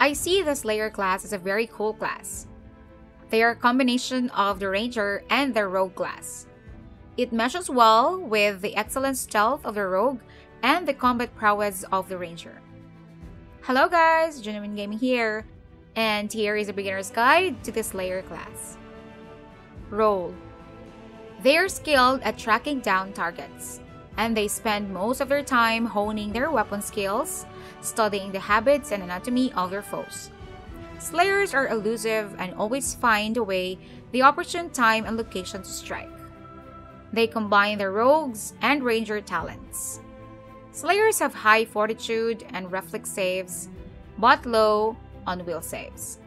I see the Slayer class as a very cool class. They are a combination of the Ranger and the Rogue class. It meshes well with the excellent stealth of the Rogue and the combat prowess of the Ranger. Hello guys, Genuine Gaming here, and here is a beginner's guide to the Slayer class. Role: they are skilled at tracking down targets, and they spend most of their time honing their weapon skills, studying the habits and anatomy of their foes. Slayers are elusive and always find a way, the opportune time and location to strike. They combine their rogues and ranger talents. Slayers have high fortitude and reflex saves, but low on will saves.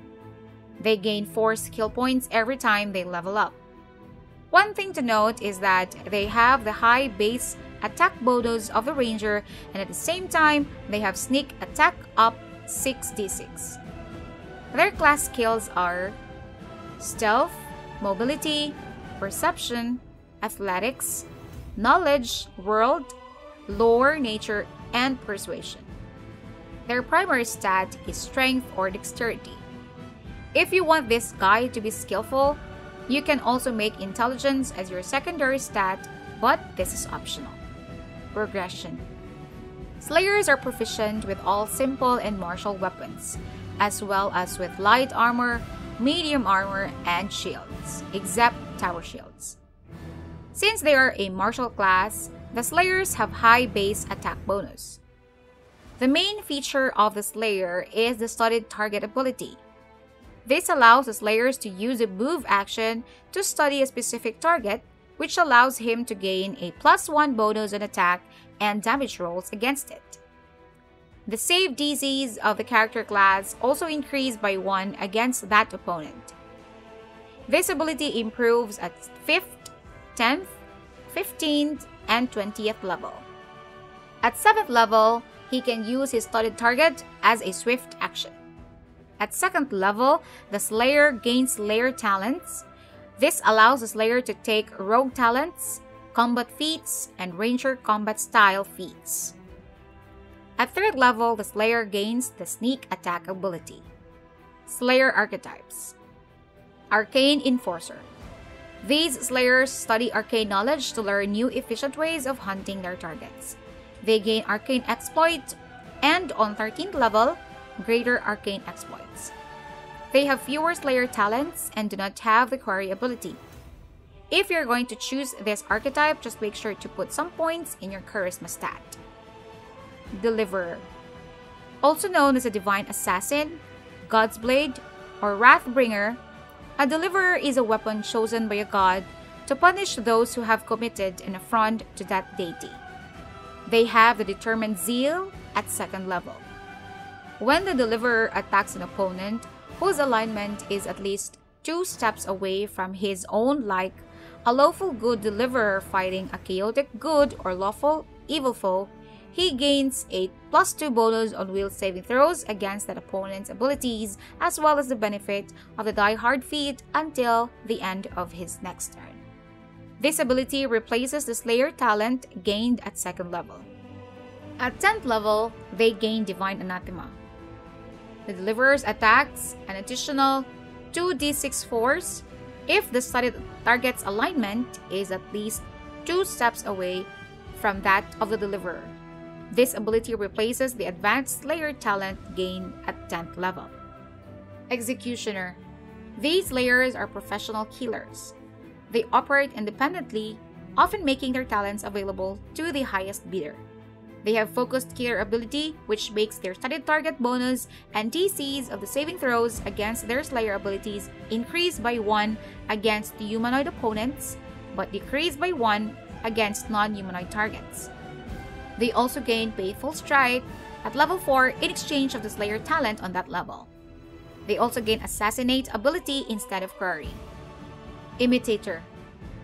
They gain 4 skill points every time they level up. One thing to note is that they have the high base attack bonus of the ranger, and at the same time they have sneak attack up 6d6. Their class skills are stealth, mobility, perception, athletics, knowledge, world, lore, nature, and persuasion. Their primary stat is strength or dexterity. If you want this guy to be skillful, you can also make intelligence as your secondary stat, but this is optional. Progression: Slayers are proficient with all simple and martial weapons, as well as with light armor, medium armor, and shields, except tower shields. Since they are a martial class, the Slayers have high base attack bonus. The main feature of the Slayer is the studied target ability. This allows the Slayers to use a move action to study a specific target, which allows him to gain a +1 bonus on attack and damage rolls against it. The save DCs of the character class also increase by 1 against that opponent. This ability improves at 5th, 10th, 15th, and 20th level. At 7th level, he can use his studied target as a swift action. At 2nd level, the Slayer gains Slayer talents. This allows the Slayer to take rogue talents, combat feats, and ranger combat style feats. At 3rd level, the Slayer gains the sneak attack ability. Slayer archetypes: Arcane Enforcer. These Slayers study arcane knowledge to learn new efficient ways of hunting their targets. They gain Arcane Exploit, and on 13th level, Greater Arcane Exploits. They have fewer Slayer talents and do not have the Quarry ability. If you're going to choose this archetype, just make sure to put some points in your Charisma stat. Deliverer. Also known as a Divine Assassin, God's Blade, or Wrathbringer, a Deliverer is a weapon chosen by a god to punish those who have committed an affront to that deity. They have the Determined Zeal at 2nd level. When the Deliverer attacks an opponent whose alignment is at least 2 steps away from his own, like a lawful good Deliverer fighting a chaotic good or lawful evil foe, he gains a +2 bonus on will saving throws against that opponent's abilities, as well as the benefit of the Die Hard feat until the end of his next turn. This ability replaces the Slayer talent gained at 2nd level. At 10th level, they gain Divine Anathema. The Deliverer's attacks an additional 2d6 force if the studied target's alignment is at least 2 steps away from that of the Deliverer. This ability replaces the advanced Slayer talent gained at 10th level. Executioner. These Slayers are professional killers. They operate independently, often making their talents available to the highest bidder. They have focused killer ability, which makes their studied target bonus and DCs of the saving throws against their Slayer abilities increase by 1 against the humanoid opponents, but decrease by 1 against non-humanoid targets. They also gain Faithful Strike at level 4 in exchange of the Slayer talent on that level. They also gain Assassinate ability instead of Quarry. Imitator.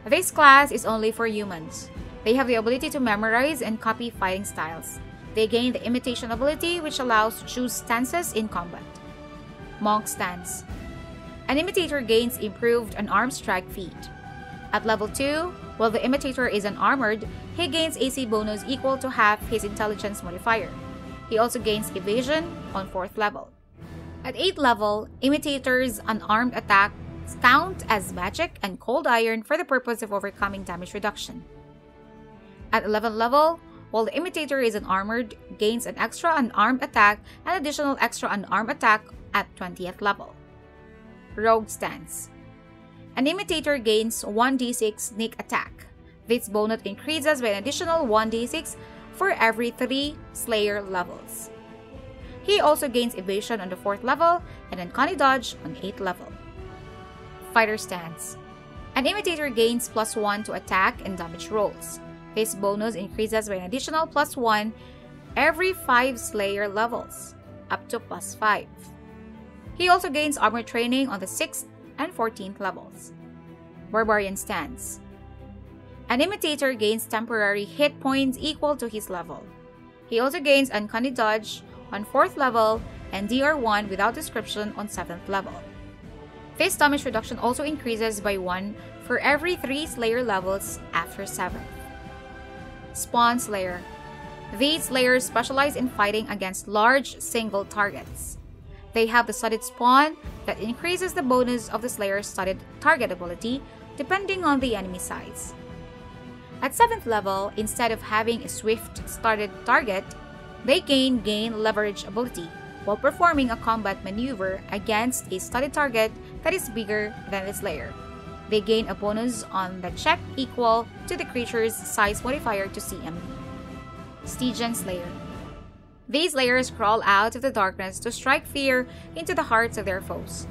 This class is only for humans. They have the ability to memorize and copy fighting styles. They gain the Imitation ability, which allows to choose stances in combat. Monk Stance. An Imitator gains improved Unarmed Strike feat. At level 2, while the Imitator is unarmored, he gains AC bonus equal to half his Intelligence modifier. He also gains Evasion on 4th level. At 8th level, Imitator's unarmed attacks count as magic and cold iron for the purpose of overcoming damage reduction. At 11th level, while the Imitator is unarmored, gains an extra unarmed attack and additional extra unarmed attack at 20th level. Rogue Stance. An Imitator gains 1d6 sneak attack. This bonus increases by an additional 1d6 for every 3 Slayer levels. He also gains evasion on the 4th level and uncanny dodge on 8th level. Fighter Stance. An Imitator gains +1 to attack and damage rolls. This bonus increases by an additional +1 every 5 Slayer levels, up to +5. He also gains armor training on the 6th and 14th levels. Barbarian Stance. An Imitator gains temporary hit points equal to his level. He also gains uncanny dodge on 4th level and DR1 without description on 7th level. This damage reduction also increases by 1 for every 3 Slayer levels after 7th. Spawn Slayer. These Slayers specialize in fighting against large single targets. They have the studded spawn that increases the bonus of the Slayer's studded target ability depending on the enemy size. At 7th level, instead of having a swift studded target, they gain leverage ability while performing a combat maneuver against a studded target that is bigger than the Slayer. They gain a bonus on the check equal to the creature's size modifier to CMB. Stygian Slayer. These Slayers crawl out of the darkness to strike fear into the hearts of their foes.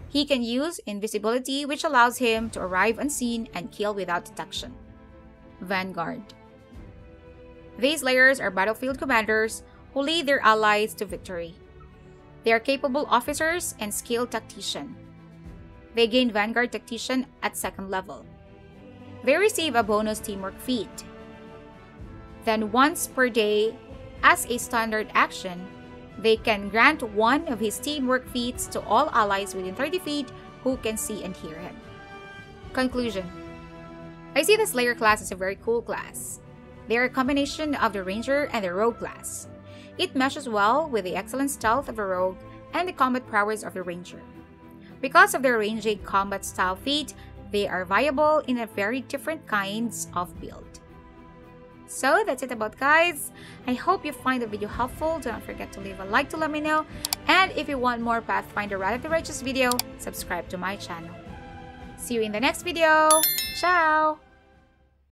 He can use invisibility, which allows him to arrive unseen and kill without detection. Vanguard. These Slayers are battlefield commanders who lead their allies to victory. They are capable officers and skilled tacticians. They gain Vanguard Tactician at 2nd level. They receive a bonus teamwork feat. Then once per day, as a standard action, they can grant one of his teamwork feats to all allies within 30 feet who can see and hear him. Conclusion. I see the Slayer class as a very cool class. They are a combination of the Ranger and the Rogue class. It meshes well with the excellent stealth of the Rogue and the combat prowess of the Ranger. Because of their ranging combat style feat, they are viable in a very different kinds of build. So that's it about guys. I hope you find the video helpful. Do not forget to leave a like to let me know. And if you want more Pathfinder Wrath of the Righteous video, subscribe to my channel. See you in the next video. Ciao!